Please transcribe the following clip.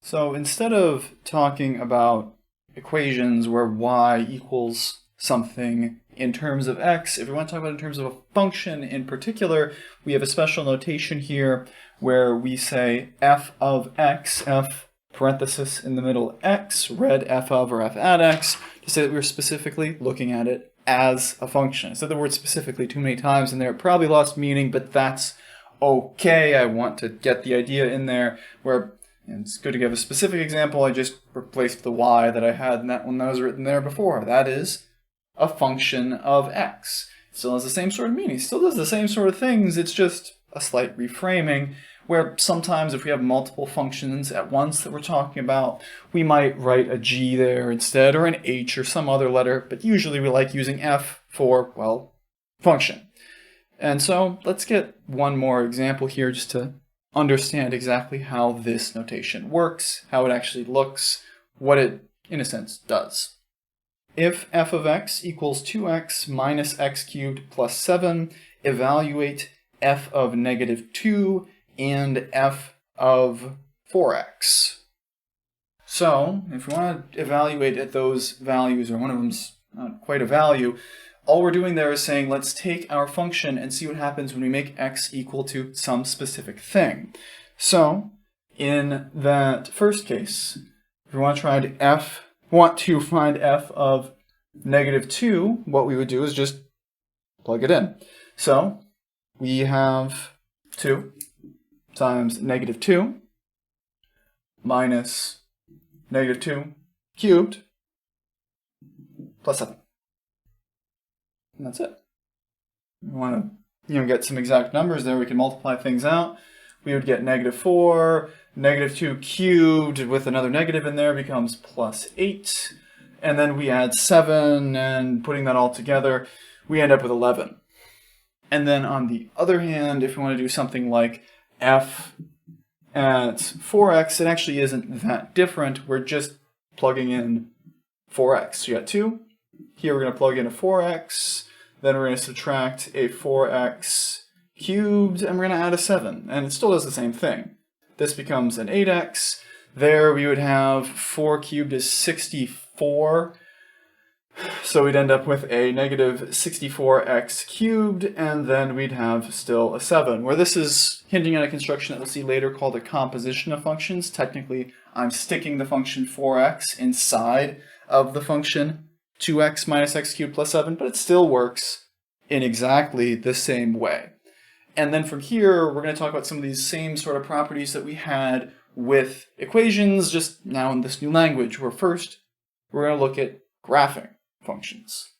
So instead of talking about equations where y equals something in terms of x, if we want to talk about it in terms of a function in particular, we have a special notation here where we say f of x, f parenthesis in the middle x, read f of or f at x, to say that we're specifically looking at it as a function. I said the word specifically too many times in there, it probably lost meaning, but that's okay. I want to get the idea in there where, and it's good to give a specific example. I just replaced the y that I had in that one that was written there before. That is a function of x. It still has the same sort of meaning. It still does the same sort of things. It's just a slight reframing where sometimes if we have multiple functions at once that we're talking about, we might write a g there instead, or an h or some other letter, but usually we like using f for, well, function. And so let's get one more example here just to understand exactly how this notation works, how it actually looks, what it, in a sense, does. If f of x equals 2x minus x cubed plus 7, evaluate f of negative 2 and f of 4x. So, if we want to evaluate at those values, or one of them's not quite a value, all we're doing there is saying, let's take our function and see what happens when we make x equal to some specific thing. So, in that first case, if we want to find f of negative 2, what we would do is just plug it in. So, we have 2 times negative 2 minus negative 2 cubed plus 7. And that's it. We want to get some exact numbers there. We can multiply things out. We would get negative 4, negative 2 cubed with another negative in there becomes plus 8. And then we add 7, and putting that all together, we end up with 11. And then on the other hand, if we want to do something like f at 4x, it actually isn't that different. We're just plugging in 4x. So you got 2. Here we're going to plug in a 4x. Then we're going to subtract a 4x cubed, and we're going to add a 7. And it still does the same thing. This becomes an 8x. There we would have 4 cubed is 64. So we'd end up with a negative 64x cubed, and then we'd have still a 7, where this is hinting at a construction that we'll see later called a composition of functions. Technically, I'm sticking the function 4x inside of the function 2x minus x cubed plus 7, but it still works in exactly the same way. And then from here, we're going to talk about some of these same sort of properties that we had with equations, just now in this new language, where first, we're going to look at graphing functions.